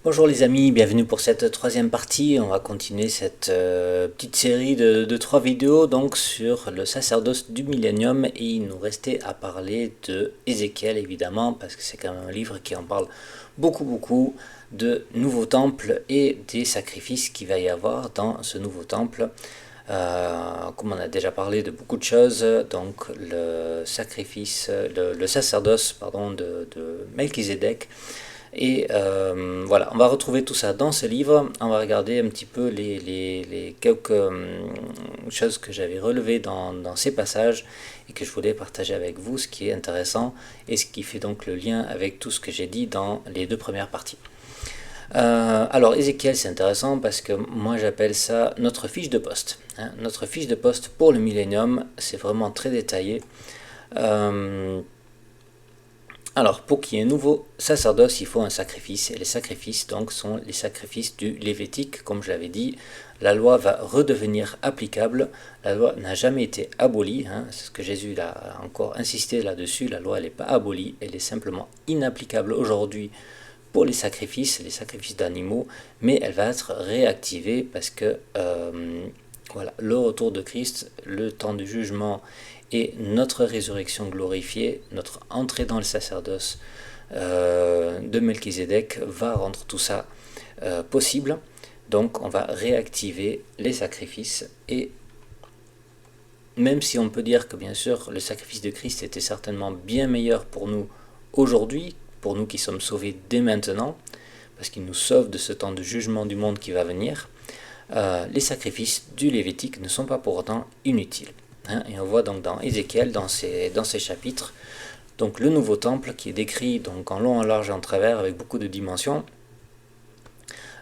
Bonjour les amis, bienvenue pour cette troisième partie. On va continuer cette petite série de trois vidéos donc sur le sacerdoce du millénium, et il nous restait à parler de Ézéchiel évidemment parce que c'est quand même un livre qui en parle beaucoup de nouveau temple et des sacrifices qu'il va y avoir dans ce nouveau temple. Comme on a déjà parlé de beaucoup de choses, donc le sacrifice, le sacerdoce pardon, de Melchizedek. Et voilà, on va retrouver tout ça dans ce livre. On va regarder un petit peu les quelques choses que j'avais relevées dans ces passages et que je voulais partager avec vous, ce qui est intéressant et ce qui fait donc le lien avec tout ce que j'ai dit dans les deux premières parties. Alors Ézéchiel, c'est intéressant parce que moi j'appelle ça notre fiche de poste, hein. Notre fiche de poste pour le millénium, c'est vraiment très détaillé. Alors, pour qu'il y ait un nouveau sacerdoce, il faut un sacrifice. Et les sacrifices, donc, sont les sacrifices du Lévitique. Comme je l'avais dit, la loi va redevenir applicable. La loi n'a jamais été abolie, hein. C'est ce que Jésus a encore insisté là-dessus. La loi, elle n'est pas abolie. Elle est simplement inapplicable aujourd'hui pour les sacrifices d'animaux. Mais elle va être réactivée parce que voilà, le retour de Christ, le temps du jugement et notre résurrection glorifiée, notre entrée dans le sacerdoce de Melchizedek va rendre tout ça possible. Donc on va réactiver les sacrifices, et même si on peut dire que bien sûr le sacrifice de Christ était certainement bien meilleur pour nous aujourd'hui, pour nous qui sommes sauvés dès maintenant, parce qu'il nous sauve de ce temps de jugement du monde qui va venir, les sacrifices du Lévitique ne sont pas pour autant inutiles. Hein. Et on voit donc dans Ézéchiel, dans ces chapitres, donc le nouveau temple qui est décrit donc en long, en large et en travers avec beaucoup de dimensions.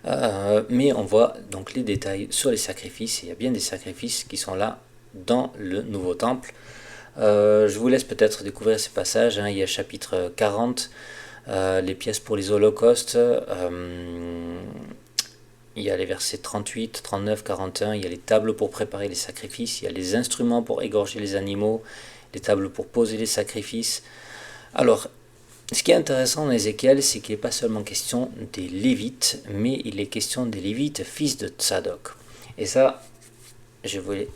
Mais on voit donc les détails sur les sacrifices. Il y a bien des sacrifices qui sont là dans le nouveau temple. Je vous laisse peut-être découvrir ces passages. Hein. Il y a chapitre 40, les pièces pour les holocaustes. Il y a les versets 38, 39, 41, il y a les tables pour préparer les sacrifices, il y a les instruments pour égorger les animaux, les tables pour poser les sacrifices. Alors, ce qui est intéressant dans Ézéchiel, c'est qu'il n'est pas seulement question des Lévites, mais il est question des Lévites, fils de Tsadok. Et ça, je voulais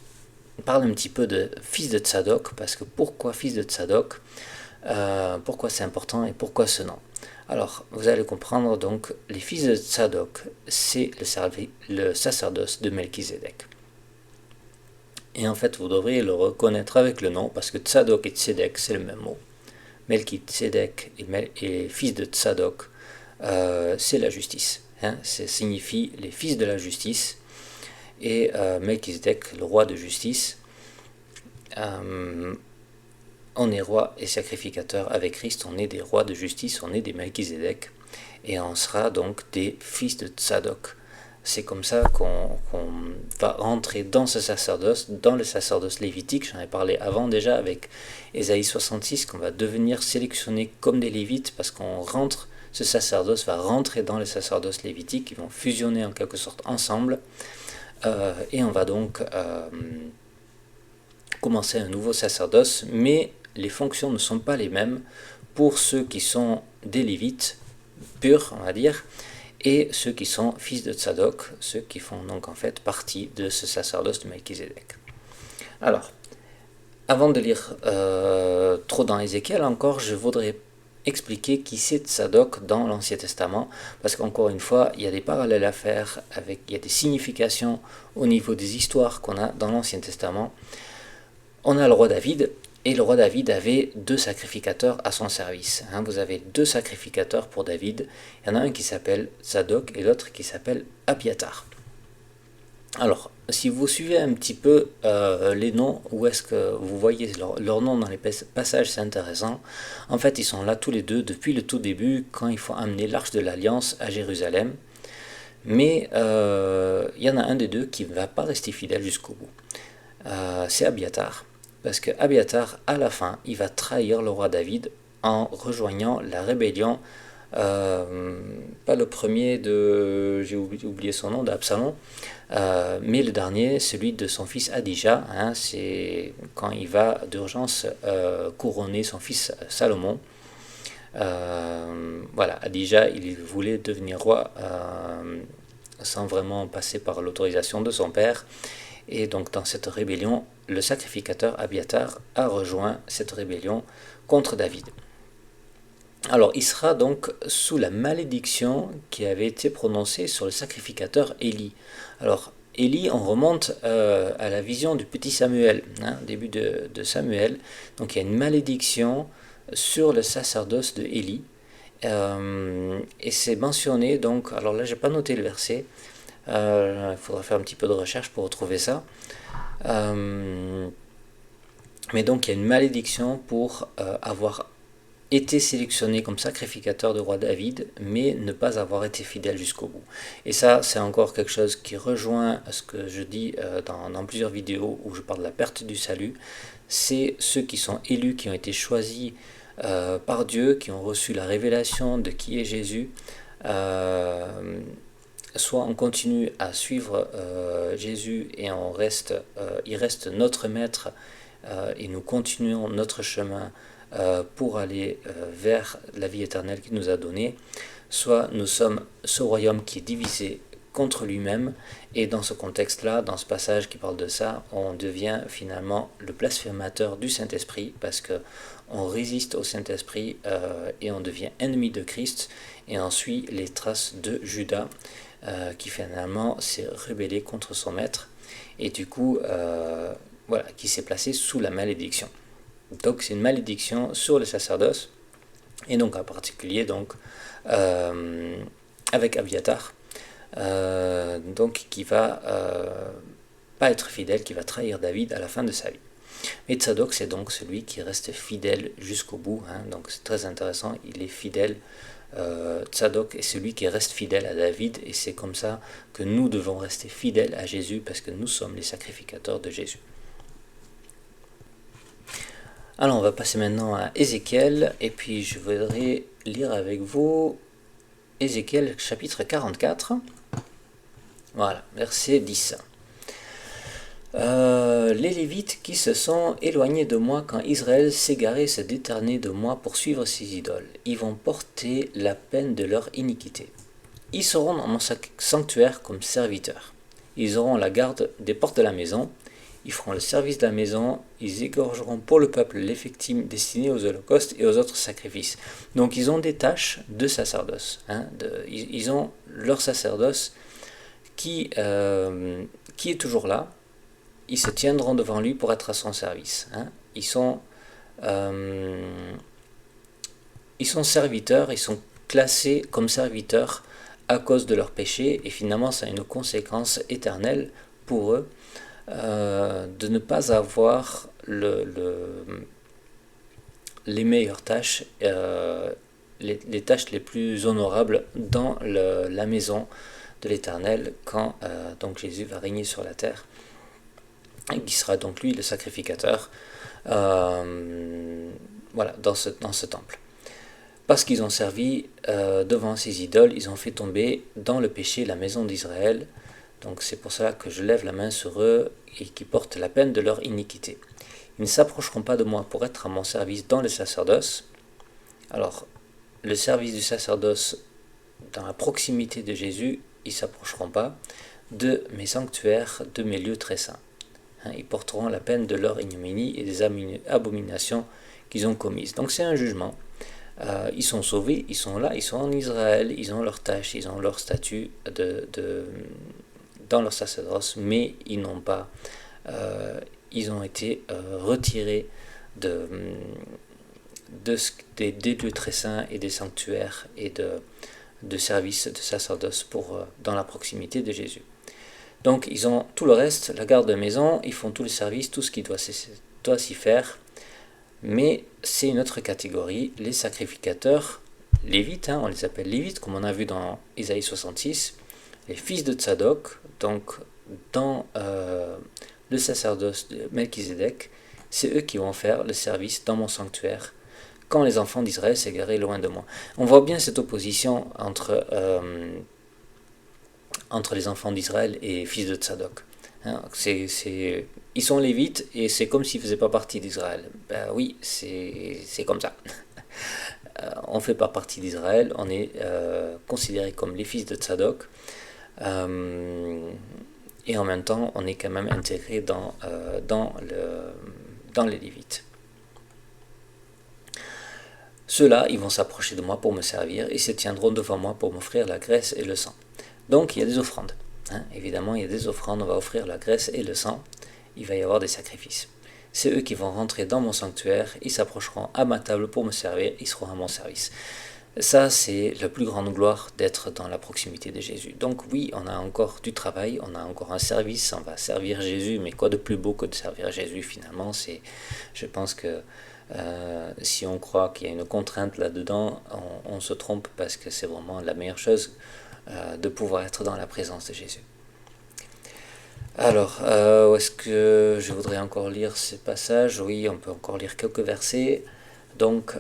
parler un petit peu de fils de Tsadok, parce que pourquoi fils de Tsadok, pourquoi c'est important et pourquoi ce nom. Alors, vous allez comprendre, donc, les fils de Tsadok, c'est le sacerdoce de Melchizedek. Et en fait, vous devriez le reconnaître avec le nom, parce que Tsadok et Tzedek, c'est le même mot. Melchizedek et fils de Tsadok, c'est la justice. Hein, ça signifie les fils de la justice. Et Melchizedek, le roi de justice. On est roi et sacrificateur avec Christ, on est des rois de justice, on est des Melchizedek, et on sera donc des fils de Tsadok. C'est comme ça qu'on va rentrer dans ce sacerdoce, dans le sacerdoce lévitique. J'en ai parlé avant déjà avec Ésaïe 66, qu'on va devenir sélectionnés comme des lévites parce qu'on rentre, ce sacerdoce va rentrer dans le sacerdoce lévitique, ils vont fusionner en quelque sorte ensemble, et on va donc commencer un nouveau sacerdoce, mais les fonctions ne sont pas les mêmes pour ceux qui sont des Lévites purs, on va dire, et ceux qui sont fils de Tsadok, ceux qui font donc en fait partie de ce sacerdoce de Melchizedek. Alors, avant de lire trop dans Ézéchiel encore, je voudrais expliquer qui c'est Tsadok dans l'Ancien Testament, parce qu'encore une fois, il y a des parallèles à faire, il y a des significations au niveau des histoires qu'on a dans l'Ancien Testament. On a le roi David, et le roi David avait deux sacrificateurs à son service. Hein, vous avez deux sacrificateurs pour David. Il y en a un qui s'appelle Zadok et l'autre qui s'appelle Abiatar. Alors, si vous suivez un petit peu les noms, où est-ce que vous voyez leur nom dans les passages, c'est intéressant. En fait, ils sont là tous les deux depuis le tout début, quand il faut amener l'arche de l'Alliance à Jérusalem. Mais il y en a un des deux qui ne va pas rester fidèle jusqu'au bout. C'est Abiatar. Parce que Abiatar, à la fin, il va trahir le roi David en rejoignant la rébellion, pas le premier de, j'ai oublié son nom, d'Absalom, mais le dernier, celui de son fils Adija, hein, c'est quand il va d'urgence couronner son fils Salomon. Voilà, Adija, il voulait devenir roi sans vraiment passer par l'autorisation de son père. Et donc dans cette rébellion, le sacrificateur Abiatar a rejoint cette rébellion contre David. Alors il sera donc sous la malédiction qui avait été prononcée sur le sacrificateur Élie. Alors Élie, on remonte à la vision du petit Samuel, début de Samuel. Donc il y a une malédiction sur le sacerdoce de Élie. Et c'est mentionné, donc, alors là j'ai pas noté le verset, il faudra faire un petit peu de recherche pour retrouver ça. Mais donc il y a une malédiction pour avoir été sélectionné comme sacrificateur de roi David, mais ne pas avoir été fidèle jusqu'au bout. Et ça, c'est encore quelque chose qui rejoint ce que je dis dans plusieurs vidéos où je parle de la perte du salut. C'est ceux qui sont élus, qui ont été choisis par Dieu, qui ont reçu la révélation de qui est Jésus. Soit on continue à suivre Jésus et il reste notre maître et nous continuons notre chemin pour aller vers la vie éternelle qu'il nous a donnée, soit nous sommes ce royaume qui est divisé contre lui-même, et dans ce contexte-là, dans ce passage qui parle de ça, on devient finalement le blasphémateur du Saint-Esprit, parce que on résiste au Saint-Esprit et on devient ennemi de Christ, et on suit les traces de Judas, qui finalement s'est rebellé contre son maître, et du coup, voilà, qui s'est placé sous la malédiction. Donc c'est une malédiction sur le sacerdoce, et donc en particulier donc avec Abiatar, donc qui va pas être fidèle, qui va trahir David à la fin de sa vie. Et Tsadok, c'est donc celui qui reste fidèle jusqu'au bout, donc c'est très intéressant, il est fidèle. Tsadok est celui qui reste fidèle à David, et c'est comme ça que nous devons rester fidèles à Jésus, parce que nous sommes les sacrificateurs de Jésus. Alors on va passer maintenant à Ézéchiel, et puis je voudrais lire avec vous Ézéchiel chapitre 44, voilà, verset 10. Les Lévites qui se sont éloignés de moi quand Israël s'égarait se détournait de moi pour suivre ses idoles, ils vont porter la peine de leur iniquité. Ils seront dans mon sanctuaire comme serviteurs. Ils auront la garde des portes de la maison. Ils feront le service de la maison, ils égorgeront pour le peuple les victimes destinées aux holocaustes et aux autres sacrifices. Donc ils ont des tâches de sacerdoce. Ils ont leur sacerdoce qui est toujours là. Ils se tiendront devant lui pour être à son service. Ils sont serviteurs, ils sont classés comme serviteurs à cause de leur péché, et finalement ça a une conséquence éternelle pour eux. De ne pas avoir les meilleures tâches, les tâches les plus honorables dans la maison de l'Éternel quand donc Jésus va régner sur la terre, et qui sera donc lui le sacrificateur voilà, dans ce temple. Parce qu'ils ont servi devant ces idoles, ils ont fait tomber dans le péché la maison d'Israël. Donc c'est pour cela que je lève la main sur eux et qui portent la peine de leur iniquité. Ils ne s'approcheront pas de moi pour être à mon service dans le sacerdoce. Alors, le service du sacerdoce dans la proximité de Jésus, ils ne s'approcheront pas de mes sanctuaires, de mes lieux très saints. Ils porteront la peine de leur ignominie et des abominations qu'ils ont commises. Donc c'est un jugement. Ils sont sauvés, ils sont là, ils sont en Israël, ils ont leur tâche, ils ont leur statut dans leur sacerdoce, mais ils n'ont pas, ils ont été retirés des lieux très saints et des sanctuaires et de services de sacerdoce dans la proximité de Jésus. Donc ils ont tout le reste, la garde de maison, ils font tout le service, tout ce qui doit s'y faire, mais c'est une autre catégorie, les sacrificateurs lévites, on les appelle lévites, comme on a vu dans Isaïe 66, les fils de Tsadok, donc dans le sacerdoce de Melchizedek, c'est eux qui vont faire le service dans mon sanctuaire quand les enfants d'Israël s'égaraient loin de moi. On voit bien cette opposition entre les enfants d'Israël et fils de Tsadok. Ils sont lévites et c'est comme s'ils ne faisaient pas partie d'Israël. Ben oui, c'est comme ça. on ne fait pas partie d'Israël, on est considéré comme les fils de Tzadok, et en même temps on est quand même intégré dans les Lévites. Ceux-là, ils vont s'approcher de moi pour me servir et se tiendront devant moi pour m'offrir la graisse et le sang. Donc il y a des offrandes. Évidemment, il y a des offrandes, on va offrir la graisse et le sang. Il va y avoir des sacrifices. C'est eux qui vont rentrer dans mon sanctuaire, ils s'approcheront à ma table pour me servir, ils seront à mon service. Ça, c'est la plus grande gloire d'être dans la proximité de Jésus. Donc oui, on a encore du travail, on a encore un service, on va servir Jésus, mais quoi de plus beau que de servir Jésus finalement, je pense que si on croit qu'il y a une contrainte là-dedans, on se trompe parce que c'est vraiment la meilleure chose de pouvoir être dans la présence de Jésus. Alors, où est-ce que je voudrais encore lire ces passages? Oui, on peut encore lire quelques versets. Donc,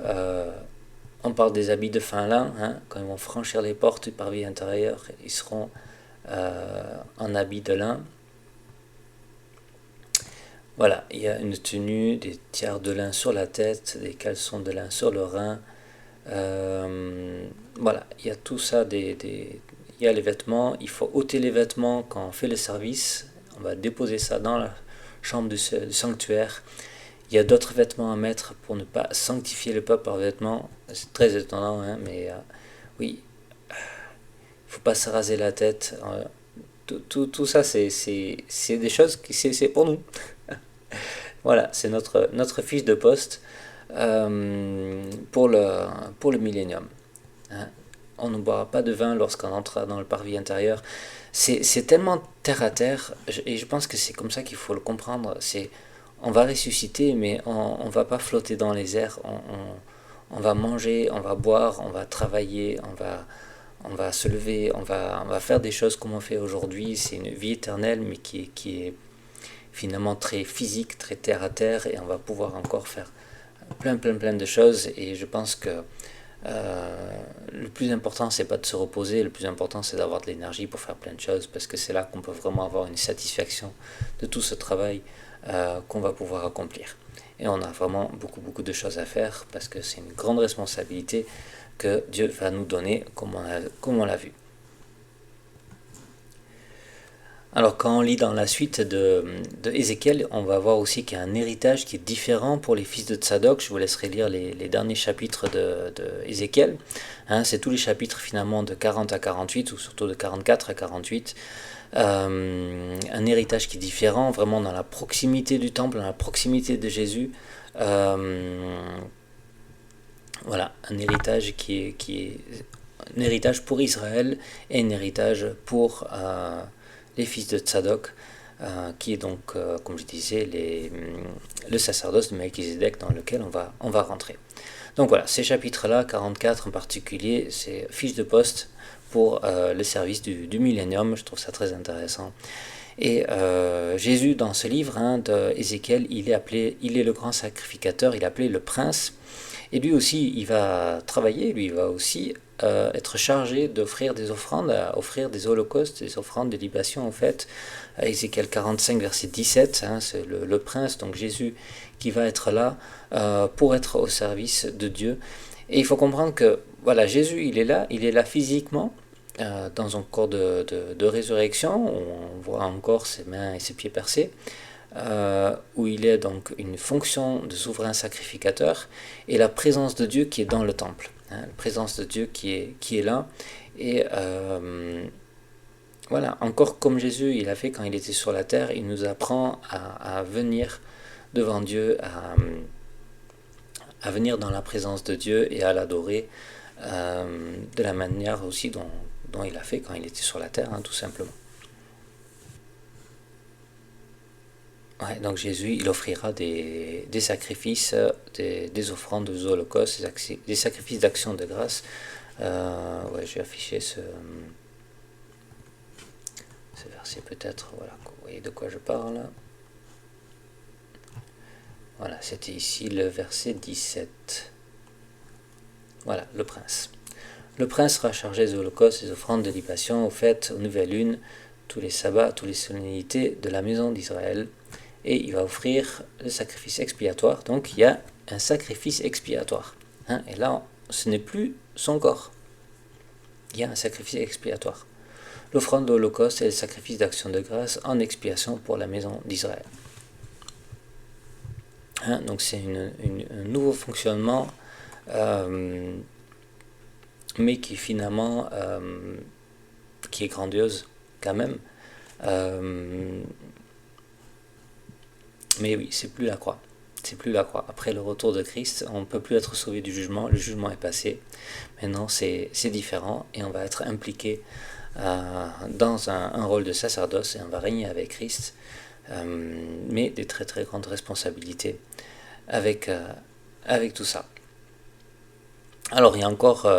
on parle des habits de fin lin. Quand ils vont franchir les portes du parvis intérieur, ils seront en habits de lin. Voilà, il y a une tenue, des tiers de lin sur la tête, des caleçons de lin sur le rein. Voilà, il y a tout ça, il y a les vêtements. Il faut ôter les vêtements quand on fait le service. On va déposer ça dans la chambre du sanctuaire. Il y a d'autres vêtements à mettre pour ne pas sanctifier le peuple par vêtements. C'est très étonnant, mais oui, il ne faut pas se raser la tête. Tout ça, c'est des choses qui c'est pour nous. Voilà, c'est notre fiche de poste pour le millénium. On ne boira pas de vin lorsqu'on entre dans le parvis intérieur. C'est tellement terre à terre, et je pense que c'est comme ça qu'il faut le comprendre. On va ressusciter, mais on ne va pas flotter dans les airs. On va manger, on va boire, on va travailler, on va se lever, on va faire des choses comme on fait aujourd'hui. C'est une vie éternelle, mais qui est finalement très physique, très terre à terre, et on va pouvoir encore faire plein de choses. Et je pense que le plus important, c'est pas de se reposer, le plus important, c'est d'avoir de l'énergie pour faire plein de choses, parce que c'est là qu'on peut vraiment avoir une satisfaction de tout ce travail qu'on va pouvoir accomplir. Et on a vraiment beaucoup de choses à faire, parce que c'est une grande responsabilité que Dieu va nous donner, comme on l'a vu. Alors quand on lit dans la suite de Ézéchiel, on va voir aussi qu'il y a un héritage qui est différent pour les fils de Tzadok. Je vous laisserai lire les derniers chapitres de Ézéchiel. C'est tous les chapitres finalement de 40 à 48, ou surtout de 44 à 48. Un héritage qui est différent, vraiment dans la proximité du temple, dans la proximité de Jésus. Voilà, un héritage qui est un héritage pour Israël et un héritage pour les fils de Tzadok, qui est donc, comme je disais, le sacerdoce de Melchizedek dans lequel on va rentrer. Donc voilà, ces chapitres-là, 44 en particulier, c'est fiche de poste pour le service du millénium. Je trouve ça très intéressant. Et Jésus, dans ce livre d'Ézéchiel, il est le grand sacrificateur, il est appelé le prince. Et lui aussi, il va travailler, lui, il va aussi être chargé d'offrir des offrandes, offrir des holocaustes, des offrandes, des libations, en fait. Ézéchiel 45, verset 17, c'est le prince, donc Jésus, qui va être là pour être au service de Dieu. Et il faut comprendre que, voilà, Jésus, il est là physiquement, dans un corps de résurrection, où on voit encore ses mains et ses pieds percés, où il est donc une fonction de souverain sacrificateur, et la présence de Dieu qui est dans le temple, la présence de Dieu qui est là. Et voilà, encore comme Jésus il a fait quand il était sur la terre, il nous apprend à venir devant Dieu, à venir dans la présence de Dieu et à l'adorer de la manière aussi dont il a fait quand il était sur la terre, tout simplement. Ouais, donc Jésus, il offrira des sacrifices, des offrandes, des holocaustes, des sacrifices d'action de grâce. Je vais afficher ce verset peut-être, voilà, vous voyez de quoi je parle. Voilà, c'était ici le verset 17. Voilà, le prince. Le prince sera chargé des holocaustes, des offrandes, de libation, aux fêtes, aux nouvelles lunes, tous les sabbats, toutes les solennités de la maison d'Israël. Et il va offrir le sacrifice expiatoire. Donc il y a un sacrifice expiatoire. Et là, ce n'est plus son corps. Il y a un sacrifice expiatoire. L'offrande de l'Holocauste est le sacrifice d'action de grâce en expiation pour la maison d'Israël. Donc c'est un nouveau fonctionnement, mais qui finalement qui est grandiose quand même. Mais oui, c'est plus la croix. C'est plus la croix. Après le retour de Christ, on ne peut plus être sauvé du jugement. Le jugement est passé. Maintenant, c'est différent et on va être impliqué dans un rôle de sacerdoce et on va régner avec Christ, mais des très très grandes responsabilités avec tout ça. Alors, il y a encore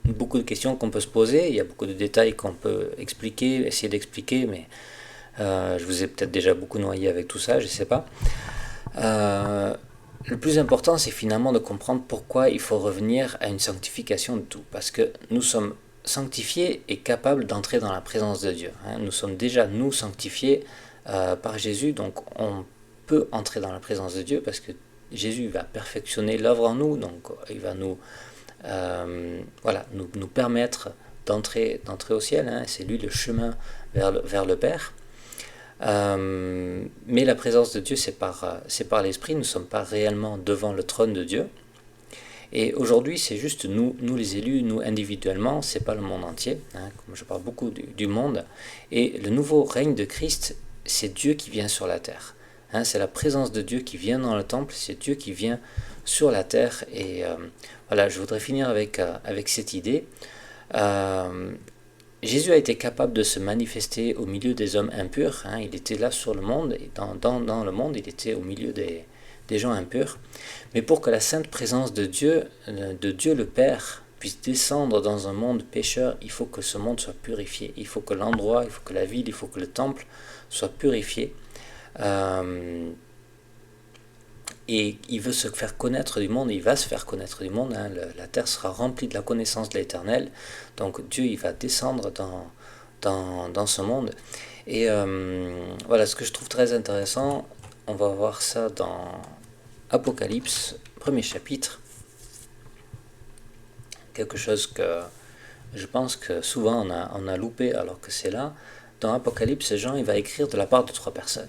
beaucoup de questions qu'on peut se poser. Il y a beaucoup de détails qu'on peut expliquer, essayer d'expliquer, mais je vous ai peut-être déjà beaucoup noyé avec tout ça, je ne sais pas. Le plus important, c'est finalement de comprendre pourquoi il faut revenir à une sanctification de tout. Parce que nous sommes sanctifiés et capables d'entrer dans la présence de Dieu. Nous sommes déjà, nous, sanctifiés par Jésus, donc on peut entrer dans la présence de Dieu parce que Jésus va perfectionner l'œuvre en nous, donc il va nous permettre d'entrer au ciel. C'est lui le chemin vers le Père. Mais la présence de Dieu, c'est par l'Esprit. Nous ne sommes pas réellement devant le trône de Dieu. Et aujourd'hui, c'est juste nous les élus, nous individuellement, c'est pas le monde entier. Comme je parle beaucoup du monde. Et le nouveau règne de Christ, c'est Dieu qui vient sur la terre. C'est la présence de Dieu qui vient dans le temple, c'est Dieu qui vient sur la terre. Et voilà, je voudrais finir avec cette idée. Jésus a été capable de se manifester au milieu des hommes impurs. Il était là sur le monde, et dans le monde, il était au milieu des gens impurs. Mais pour que la sainte présence de Dieu le Père, puisse descendre dans un monde pécheur, il faut que ce monde soit purifié. Il faut que l'endroit, il faut que la ville, il faut que le temple soit purifié. Et il veut se faire connaître du monde, il va se faire connaître du monde. La terre sera remplie de la connaissance de l'Éternel. Donc Dieu, il va descendre dans ce monde. Et voilà, ce que je trouve très intéressant, on va voir ça dans Apocalypse, premier chapitre. Quelque chose que je pense que souvent on a loupé alors que c'est là. Dans Apocalypse, Jean, il va écrire de la part de 3 personnes.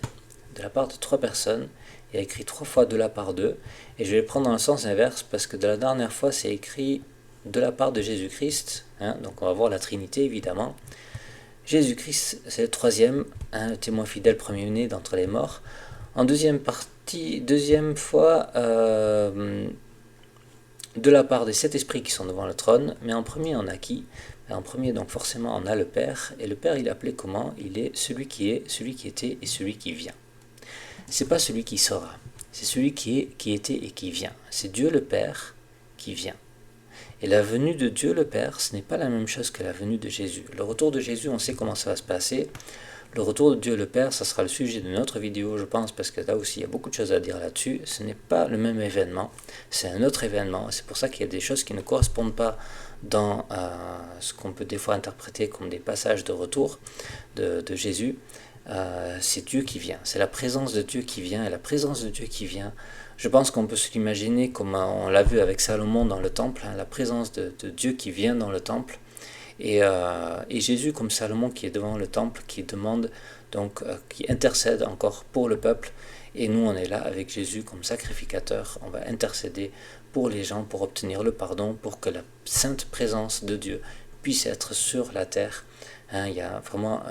De la part de 3 personnes. Il a écrit 3 fois de la part d'eux, et je vais le prendre dans le sens inverse, parce que de la dernière fois, c'est écrit de la part de Jésus-Christ, donc on va voir la Trinité, évidemment. Jésus-Christ, c'est le 3e, le témoin fidèle, premier-né d'entre les morts. En deuxième fois, de la part des 7 esprits qui sont devant le trône, mais en premier, on a qui? En premier, donc forcément, on a le Père, et le Père, il est appelé comment? Il est, celui qui était, et celui qui vient. C'est pas celui qui sera, c'est celui qui était et qui vient. C'est Dieu le Père qui vient. Et la venue de Dieu le Père, ce n'est pas la même chose que la venue de Jésus. Le retour de Jésus, on sait comment ça va se passer. Le retour de Dieu le Père, ça sera le sujet de notre vidéo, je pense, parce que là aussi, il y a beaucoup de choses à dire là-dessus. Ce n'est pas le même événement, c'est un autre événement. C'est pour ça qu'il y a des choses qui ne correspondent pas dans ce qu'on peut des fois interpréter comme des passages de retour de Jésus. C'est Dieu qui vient, c'est la présence de Dieu qui vient, et la présence de Dieu qui vient, je pense qu'on peut se l'imaginer comme on l'a vu avec Salomon dans le temple, la présence de Dieu qui vient dans le temple, et Jésus comme Salomon qui est devant le temple, qui demande, donc qui intercède encore pour le peuple, et nous on est là avec Jésus comme sacrificateur, on va intercéder pour les gens, pour obtenir le pardon, pour que la sainte présence de Dieu puisse être sur la terre. Il y a vraiment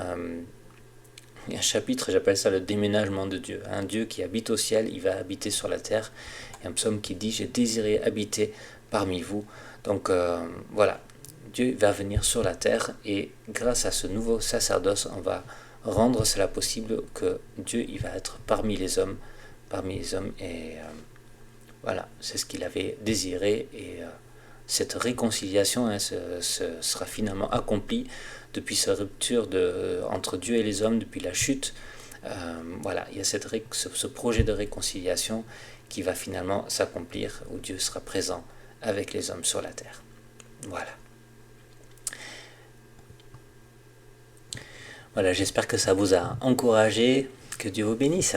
il y a un chapitre, j'appelle ça le déménagement de Dieu. Un Dieu qui habite au ciel, il va habiter sur la terre. Il y a un psaume qui dit « J'ai désiré habiter parmi vous ». Donc voilà, Dieu va venir sur la terre, et grâce à ce nouveau sacerdoce, on va rendre cela possible que Dieu il va être parmi les hommes, et voilà, c'est ce qu'il avait désiré, et cette réconciliation sera finalement accomplie depuis sa rupture entre Dieu et les hommes, depuis la chute. Voilà, il y a ce projet de réconciliation qui va finalement s'accomplir, où Dieu sera présent avec les hommes sur la terre. Voilà. Voilà, j'espère que ça vous a encouragé. Que Dieu vous bénisse.